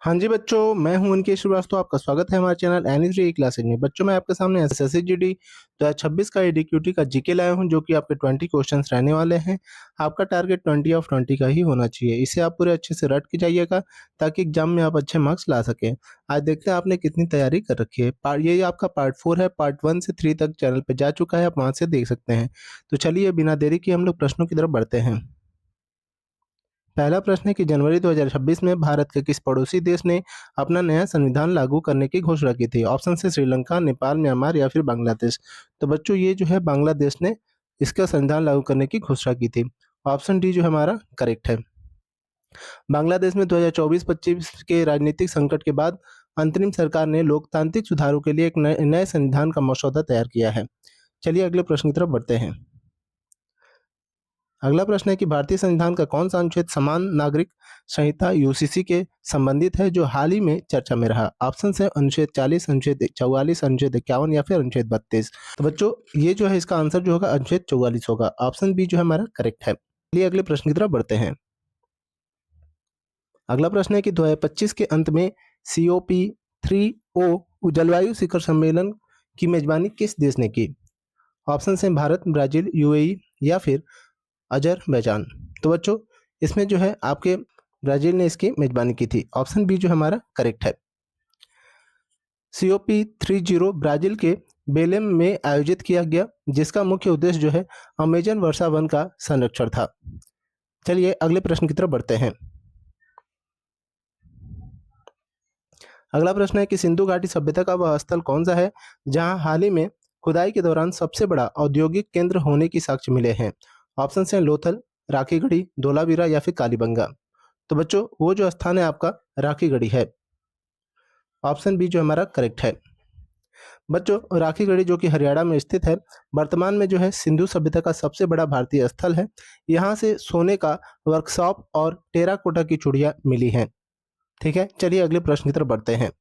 हाँ जी बच्चों, मैं हूं उनके श्रीवास्तव। आपका स्वागत है हमारे चैनल एनी क्लासेज में। बच्चों, मैं आपके सामने एसएससी-जीडी 2026 का एडीक्यूटी का जीके लाया हूं, जो कि आपके 20 क्वेश्चंस रहने वाले हैं। आपका टारगेट 20 ऑफ 20 का ही होना चाहिए। इसे आप पूरे अच्छे से रट के जाइएगा ताकि एग्जाम में आप अच्छे मार्क्स ला सकें। आज देखते हैं आपने कितनी तैयारी कर रखी है। ये आपका पार्ट 4 है। पार्ट 1 से 3 तक चैनल पर जा चुका है, आप वहाँ से देख सकते हैं। तो चलिए बिना देरी के हम लोग प्रश्नों की तरफ बढ़ते हैं। पहला प्रश्न है कि जनवरी 2026 में भारत के किस पड़ोसी देश ने अपना नया संविधान लागू करने की घोषणा की थी? ऑप्शन से श्रीलंका, नेपाल, म्यांमार या फिर बांग्लादेश। तो बच्चों, ये जो है बांग्लादेश ने इसका संविधान लागू करने की घोषणा की थी। ऑप्शन डी जो हमारा करेक्ट है। बांग्लादेश में 2024-25 के राजनीतिक संकट के बाद अंतरिम सरकार ने लोकतांत्रिक सुधारों के लिए एक नए संविधान का मसौदा तैयार किया है। चलिए अगले प्रश्न की तरफ बढ़ते हैं। अगला प्रश्न है कि भारतीय संविधान का कौन सा अनुच्छेद समान नागरिक संहिता यूसीसी के संबंधित है, जो हाल ही में चर्चा में रहा? ऑप्शन है अनुच्छेद 40, अनुच्छेद 44, अनुच्छेद 51 या फिर अनुच्छेद 32। तो बच्चों, ये जो है इसका आंसर जो होगा अनुच्छेद 44 होगा। ऑप्शन बी जो है हमारा करेक्ट है। चलिए अगले प्रश्न की तरफ बढ़ते हैं। अगला प्रश्न है कि 2025 के अंत में COP3O जलवायु शिखर सम्मेलन की मेजबानी किस देश ने की? ऑप्शन है भारत, ब्राजील, यूएई या फिर अजरबैजान। तो बच्चों, इसमें जो है आपके ब्राजील ने इसकी मेजबानी की थी। ऑप्शन बी जो हमारा करेक्ट है। COP30 ब्राजील के बेलेम में आयोजित किया गया, जिसका मुख्य उद्देश्य जो है अमेजन वर्षा वन का संरक्षण था। चलिए अगले प्रश्न की तरफ बढ़ते हैं। अगला प्रश्न है कि सिंधु घाटी सभ्यता का वह स्थल कौन सा है जहां हाल ही में खुदाई के दौरान सबसे बड़ा औद्योगिक केंद्र होने की साक्ष्य मिले हैं? ऑप्शन है लोथल, राखीगढ़ी, धोलावीरा या फिर कालीबंगा। तो बच्चों, वो जो स्थान है आपका राखीगढ़ी है। ऑप्शन बी जो हमारा करेक्ट है। बच्चों, राखीगढ़ी जो कि हरियाणा में स्थित है, वर्तमान में जो है सिंधु सभ्यता का सबसे बड़ा भारतीय स्थल है। यहाँ से सोने का वर्कशॉप और टेराकोटा की चूड़ियां मिली हैं। ठीक है, चलिए अगले प्रश्न की तरफ बढ़ते हैं।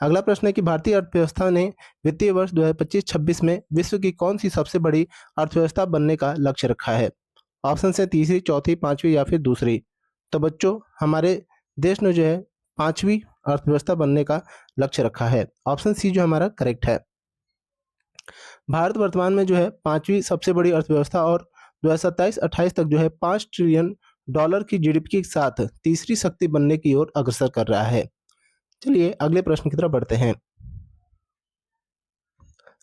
अगला प्रश्न है कि भारतीय अर्थव्यवस्था ने वित्तीय वर्ष 2025-26 में विश्व की कौन सी सबसे बड़ी अर्थव्यवस्था बनने का लक्ष्य रखा है? ऑप्शन है तीसरी, चौथी, पांचवी या फिर दूसरी। तो बच्चों, हमारे देश ने जो है पांचवी अर्थव्यवस्था बनने का लक्ष्य रखा है। ऑप्शन सी जो हमारा करेक्ट है। भारत वर्तमान में जो है पांचवी सबसे बड़ी अर्थव्यवस्था और 2027-28 तक जो है $5 ट्रिलियन की जीडीपी के साथ तीसरी शक्ति बनने की ओर अग्रसर कर रहा है। चलिए अगले प्रश्न की तरफ बढ़ते हैं।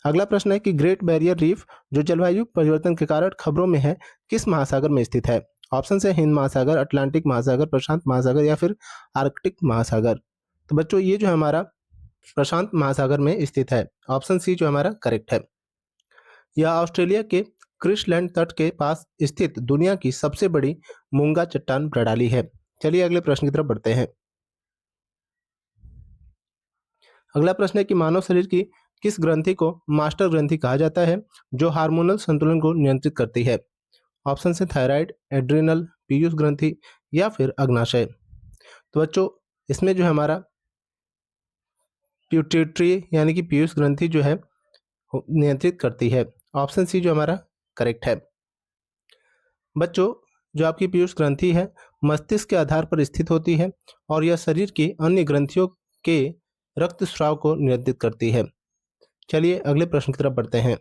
अगला प्रश्न है कि ग्रेट बैरियर रीफ जो जलवायु परिवर्तन के कारण खबरों में है, किस महासागर में स्थित है? ऑप्शन है हिंद महासागर, अटलांटिक महासागर, प्रशांत महासागर या फिर आर्कटिक महासागर। तो बच्चों, ये जो है हमारा प्रशांत महासागर में स्थित है। ऑप्शन सी जो हमारा करेक्ट है। यह ऑस्ट्रेलिया के क्रिसलैंड तट के पास स्थित दुनिया की सबसे बड़ी मूंगा चट्टान प्रणाली है। चलिए अगले प्रश्न की तरफ बढ़ते हैं। अगला प्रश्न है कि मानव शरीर की किस ग्रंथि को मास्टर ग्रंथि कहा जाता है, जो हार्मोनल संतुलन को नियंत्रित करती है? ऑप्शन है थायराइड, एड्रिनल, पीयूष ग्रंथि या फिर अग्नाशय। तो बच्चों, इसमें जो है हमारा प्यूटिट्री यानी कि पीयूष ग्रंथि जो है नियंत्रित करती है। ऑप्शन सी जो हमारा करेक्ट है। बच्चों, जो आपकी पीयूष ग्रंथि है मस्तिष्क के आधार पर स्थित होती है और यह शरीर की अन्य ग्रंथियों के रक्त स्राव को नियंत्रित करती है। चलिए अगले प्रश्न की तरफ बढ़ते हैं।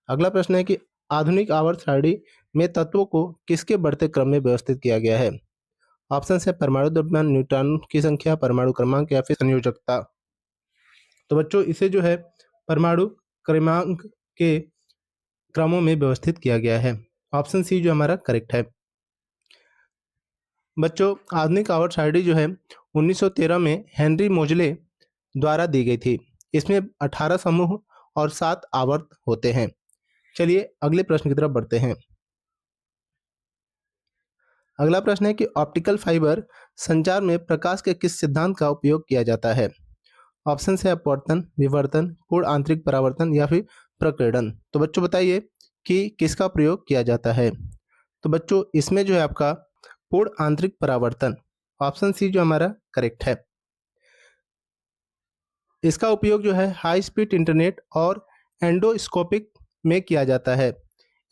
अगला प्रश्न है कि आधुनिक आवर्त सारणी में तत्वों को किसके बढ़ते क्रम में व्यवस्थित किया गया है? ऑप्शन है परमाणु द्रव्यमान, न्यूट्रॉन की संख्या, परमाणु क्रमांक या फिर संयोजकता। तो बच्चों, इसे जो है परमाणु क्रमांक के क्रमों में व्यवस्थित किया गया है। ऑप्शन सी जो हमारा करेक्ट है। बच्चों, आधुनिक आवर्त सारणी जो है 1913 में हेनरी मोजले द्वारा दी गई थी। इसमें 18 समूह और 7 आवर्त होते हैं। चलिए अगले प्रश्न की तरफ बढ़ते हैं। अगला प्रश्न है कि ऑप्टिकल फाइबर संचार में प्रकाश के किस सिद्धांत का उपयोग किया जाता है? ऑप्शन है अपवर्तन, विवर्तन, पूर्ण आंतरिक परावर्तन या फिर प्रकीर्णन। तो बच्चों बताइए कि किसका प्रयोग किया जाता है? तो बच्चों, इसमें जो है आपका पूर्ण आंतरिक परावर्तन। ऑप्शन सी जो हमारा करेक्ट है। इसका उपयोग जो है हाई स्पीड इंटरनेट और एंडोस्कोपिक में किया जाता है।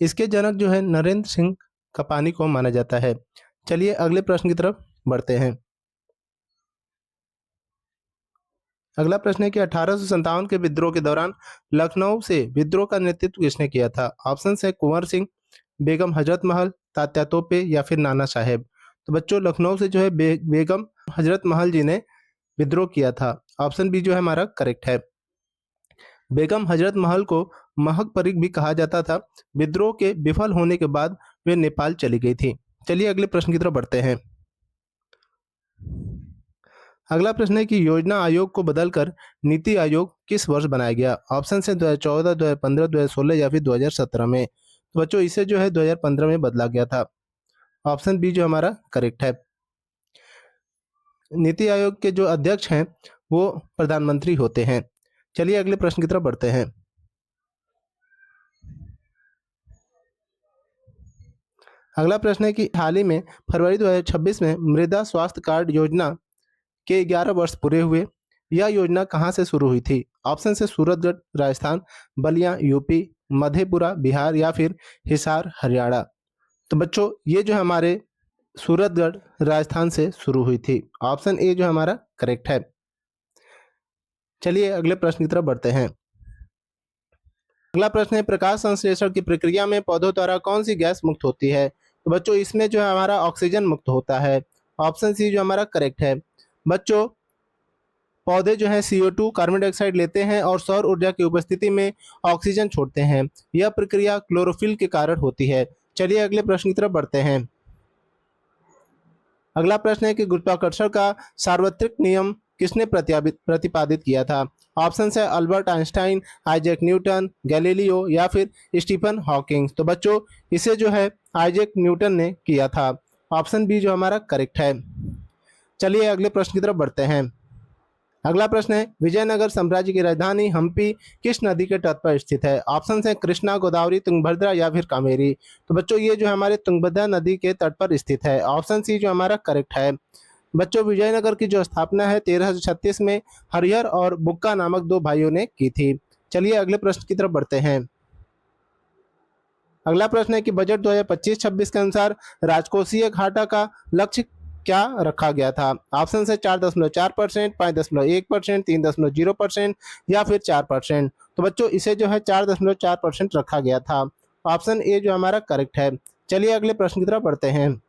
इसके जनक जो है नरेंद्र सिंह कपानी को माना जाता है। चलिए अगले प्रश्न की तरफ बढ़ते हैं। अगला प्रश्न है कि 1857 के विद्रोह के दौरान लखनऊ से विद्रोह का नेतृत्व किसने किया था? ऑप्शन है कुंवर सिंह, बेगम हजरत महल, तात्या तोपे या फिर नाना साहेब। तो बच्चों लखनऊ से जो है बेगम हजरत महल जी ने विद्रोह किया था। ऑप्शन बी जो है हमारा करेक्ट है। बेगम हजरत महल को महक परिक भी कहा जाता था। विद्रोह के विफल होने के बाद वे नेपाल चली गई थी। चलिए अगले प्रश्न की तरफ बढ़ते हैं। अगला प्रश्न है कि योजना आयोग को बदलकर नीति आयोग किस वर्ष बनाया गया? ऑप्शन है 2014, 2015, 2016 या फिर 2017 में। तो बच्चों इसे जो है 2015 में बदला गया था। ऑप्शन बी जो हमारा करेक्ट है। नीति आयोग के जो अध्यक्ष हैं वो प्रधानमंत्री होते हैं। चलिए अगले प्रश्न की तरफ बढ़ते हैं। अगला प्रश्न है कि हाल ही में फरवरी 2026 में मृदा स्वास्थ्य कार्ड योजना के 11 वर्ष पूरे हुए। यह योजना कहां से शुरू हुई थी? ऑप्शन से सूरतगढ़ राजस्थान, बलिया यूपी, मधेपुरा बिहार या फिर हिसार हरियाणा। तो बच्चों ये जो हमारे सूरतगढ़ राजस्थान से शुरू हुई थी। ऑप्शन ए जो हमारा करेक्ट है। चलिए अगले प्रश्न की तरफ बढ़ते हैं। अगला प्रश्न है प्रकाश संश्लेषण की प्रक्रिया में पौधों द्वारा कौन सी गैस मुक्त होती है? तो बच्चों इसमें जो है हमारा ऑक्सीजन मुक्त होता है। ऑप्शन सी जो हमारा करेक्ट है। बच्चों पौधे जो है CO2 कार्बन डाइऑक्साइड लेते हैं और सौर ऊर्जा की उपस्थिति में ऑक्सीजन छोड़ते हैं। यह प्रक्रिया क्लोरोफिल के कारण होती है। चलिए अगले प्रश्न की तरफ बढ़ते हैं। अगला प्रश्न है कि गुरुत्वाकर्षण का सार्वत्रिक नियम किसने प्रतिपादित किया था? ऑप्शन है Albert Einstein, Isaac Newton, Galileo या फिर स्टीफन हॉकिंग। तो बच्चों इसे जो है आइजैक न्यूटन ने किया था। ऑप्शन बी जो हमारा करेक्ट है। चलिए अगले प्रश्न की तरफ बढ़ते हैं। अगला प्रश्न है विजयनगर साम्राज्य की राजधानी हम्पी किस नदी के तट पर स्थित है? ऑप्शन है कृष्णा, गोदावरी, तुंगभद्रा या फिर कावेरी। तो बच्चों ये जो हमारे तुंगभद्रा नदी के तट पर स्थित है। ऑप्शन सी जो हमारा करेक्ट है। बच्चों विजयनगर की जो स्थापना है 1336 में हरिहर और बुक्का नामक दो भाइयों ने की थी। चलिए अगले प्रश्न की तरफ बढ़ते हैं। अगला प्रश्न है कि बजट 2025-26 के अनुसार राजकोषीय घाटा का लक्ष्य क्या रखा गया था? ऑप्शन है 4.4%, 5.1%, 3.0% या फिर 4%। तो बच्चों इसे जो है 4.4% रखा गया था। ऑप्शन ए जो हमारा करेक्ट है। चलिए अगले प्रश्न की तरफ बढ़ते हैं।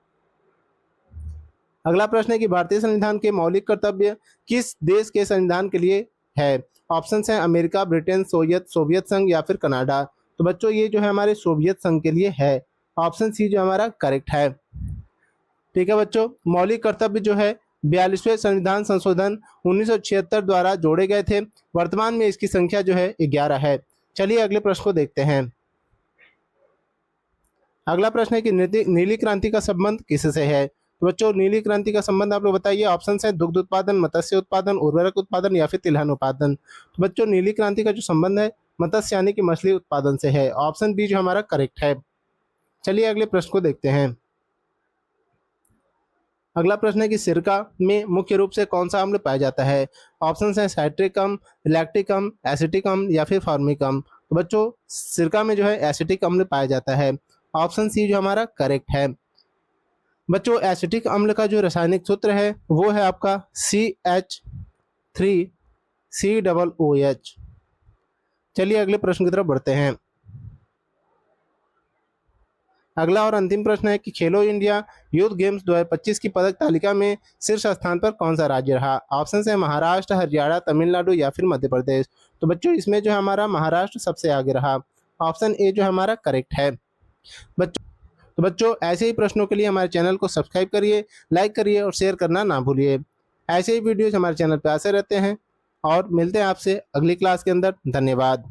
अगला प्रश्न है कि भारतीय संविधान के मौलिक कर्तव्य किस देश के संविधान के लिए है? ऑप्शन है अमेरिका, ब्रिटेन, सोवियत संघ या फिर कनाडा। तो बच्चों ये जो है हमारे सोवियत संघ के लिए है। ऑप्शन सी जो हमारा करेक्ट है। ठीक है बच्चों, मौलिक कर्तव्य जो है 42वें संविधान संशोधन 1976 द्वारा जोड़े गए थे। वर्तमान में इसकी संख्या जो है 11 है। चलिए अगले प्रश्न को देखते हैं। अगला प्रश्न है कि नीली क्रांति का संबंध किससे है? तो बच्चों नीली क्रांति का संबंध आप लोग बताइए। ऑप्शन है दुग्ध उत्पादन, मत्स्य उत्पादन, उर्वरक उत्पादन या फिर तिलहन उत्पादन। तो बच्चों नीली क्रांति का जो संबंध है मत्स्य यानी कि मछली उत्पादन से है। ऑप्शन बी जो हमारा करेक्ट है। चलिए अगले प्रश्न को देखते हैं। अगला प्रश्न है कि सिरका में मुख्य रूप से कौन सा अम्ल पाया जाता है? ऑप्शन है साइट्रिक अम्ल, लैक्टिक अम्ल, एसिटिक अम्ल या फिर फॉर्मिक अम्ल। तो बच्चों सिरका में जो है एसिटिक अम्ल पाया जाता है। ऑप्शन सी जो हमारा करेक्ट है। बच्चों एसिटिक अम्ल का जो रासायनिक सूत्र है वो है आपका CH3COOH। चलिए अगले प्रश्न की तरफ बढ़ते हैं। अगला और अंतिम प्रश्न है कि खेलो इंडिया यूथ गेम्स 2025 की पदक तालिका में शीर्ष स्थान पर कौन सा राज्य रहा? ऑप्शन है महाराष्ट्र, हरियाणा, तमिलनाडु या फिर मध्य प्रदेश। तो बच्चों इसमें जो हमारा महाराष्ट्र सबसे आगे रहा। ऑप्शन ए जो हमारा करेक्ट है। बच्चों ऐसे ही प्रश्नों के लिए हमारे चैनल को सब्सक्राइब करिए, लाइक करिए और शेयर करना ना भूलिए। ऐसे ही वीडियोज हमारे चैनल पर आते रहते हैं और मिलते हैं आपसे अगली क्लास के अंदर। धन्यवाद।